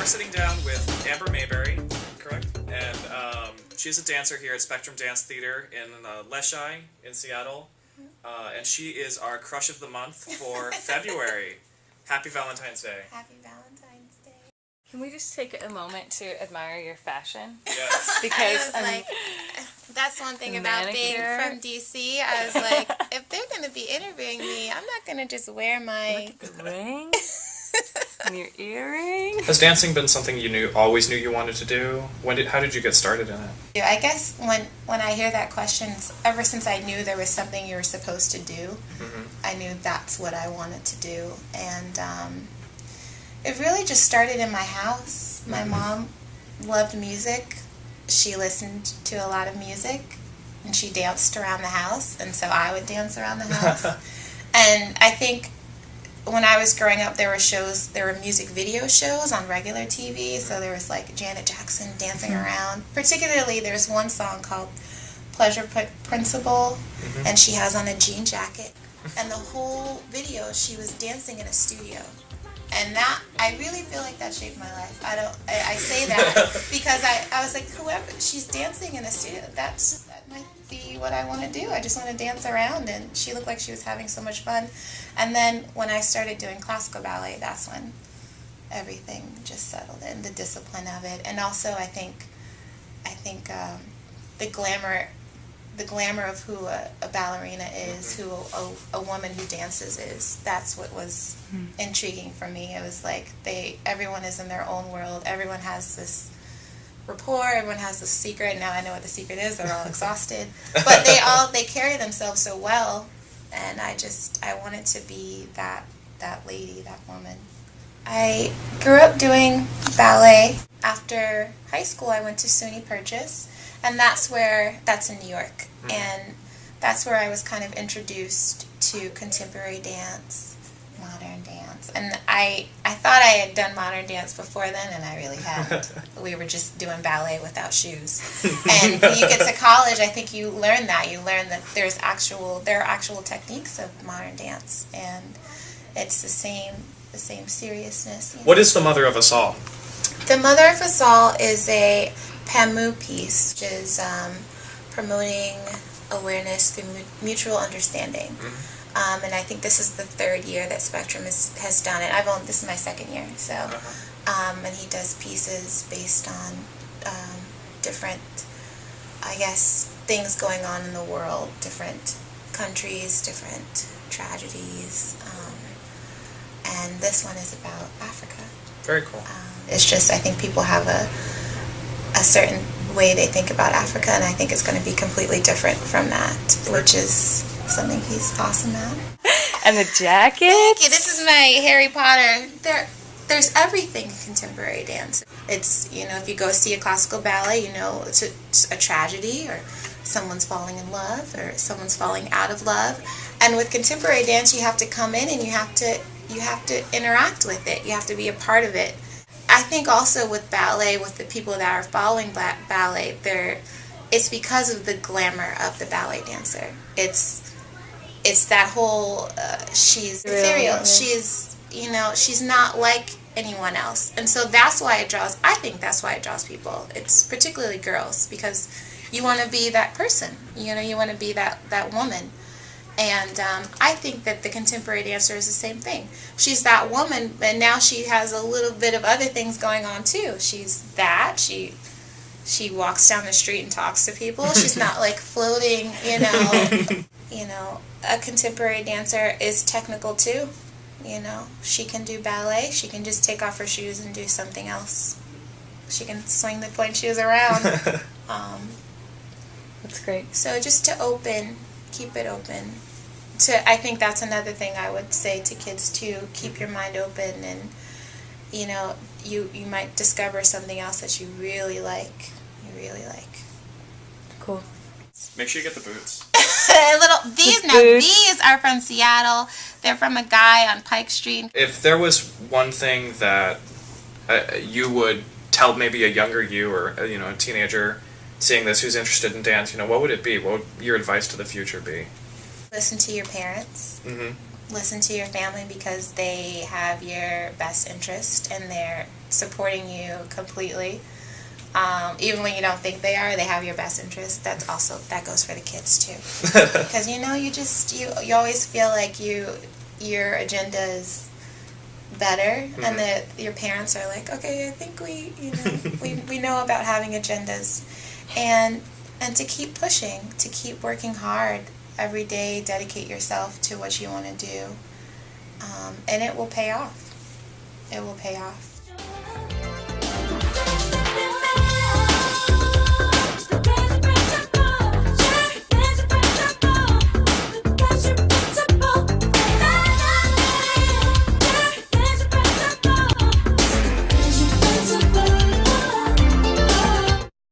sitting down with Amber Mayberry, correct? And she's a dancer here at Spectrum Dance Theater in Leshai in Seattle. And she is our crush of the month for February. Happy Valentine's Day. Happy Valentine's Day. Can we just take a moment to admire your fashion? Yes. Because that's one thing about being from DC. I was like, if they're going to be interviewing me, I'm not going to just wear my... Look at the ring. And your earring. Has dancing been something you always knew you wanted to do? How did you get started in it? I guess when I hear that question, ever since I knew there was something you were supposed to do, I knew that's what I wanted to do. And it really just started in my house. My mom loved music. She listened to a lot of music, and she danced around the house, and so I would dance around the house. And I think when I was growing up, there were music video shows on regular TV, so there was like Janet Jackson dancing around. Particularly, there's one song called Pleasure Principle, and she has on a jean jacket. And the whole video, she was dancing in a studio. And that, I really feel like that shaped my life. I say that because I was like, she's dancing in a studio, that might be what I want to do. I just want to dance around, and she looked like she was having so much fun. And then when I started doing classical ballet, that's when everything just settled in, the discipline of it. And also I think the glamour of who a ballerina is, who a woman who dances is, that's what was intriguing for me. It was like everyone is in their own world. Everyone has this rapport, everyone has this secret. Now I know what the secret is. They're all exhausted. But they carry themselves so well, and I wanted to be that lady, that woman. I grew up doing ballet. After high school, I went to SUNY Purchase, and that's in New York. And that's where I was kind of introduced to contemporary dance, modern dance. And I thought I had done modern dance before then, and I really hadn't. We were just doing ballet without shoes. And when you get to college, I think you learn that. You learn that there are actual techniques of modern dance, and it's the same seriousness. What is the mother of us all? The Mother of Us All is a PAMU piece, which is promoting awareness through mutual understanding. And I think this is the third year that Spectrum has done it. This is my second year, so. And he does pieces based on different, I guess, things going on in the world, different countries, different tragedies. And this one is about Africa. Very cool. It's just, I think people have a certain way they think about Africa, and I think it's going to be completely different from that, which is something he's awesome at. And the jacket? Thank you. This is my Harry Potter. There's everything in contemporary dance. It's, if you go see a classical ballet, it's a tragedy, or someone's falling in love, or someone's falling out of love. And with contemporary dance, you have to come in and you have to interact with it. You have to be a part of it. I think also with ballet, with the people that are following ballet, it's because of the glamour of the ballet dancer. It's that whole she's ethereal. She's not like anyone else, and so that's why it draws. I think that's why it draws people. It's particularly girls, because you want to be that person. You want to be that woman. And I think that the contemporary dancer is the same thing. She's that woman, and now she has a little bit of other things going on too. She's that. She walks down the street and talks to people. She's not like floating, A contemporary dancer is technical too. She can do ballet. She can just take off her shoes and do something else. She can swing the pointe shoes around. That's great. So just to keep it open. I think that's another thing I would say to kids too. Keep your mind open, and you might discover something else that you really like. Cool. Make sure you get the boots. These are from Seattle. They're from a guy on Pike Street. If there was one thing that you would tell maybe a younger you, or a teenager seeing this who's interested in dance, what would it be? What would your advice to the future be? Listen to your parents. Listen to your family, because they have your best interest, and supporting you completely. Even when you don't think they are, they have your best interest. That goes for the kids too. Because you you always feel like your agenda is better, and that your parents are like, okay, I think we know about having agendas, and to keep pushing, to keep working hard every day, dedicate yourself to what you want to do, and it will pay off. It will pay off.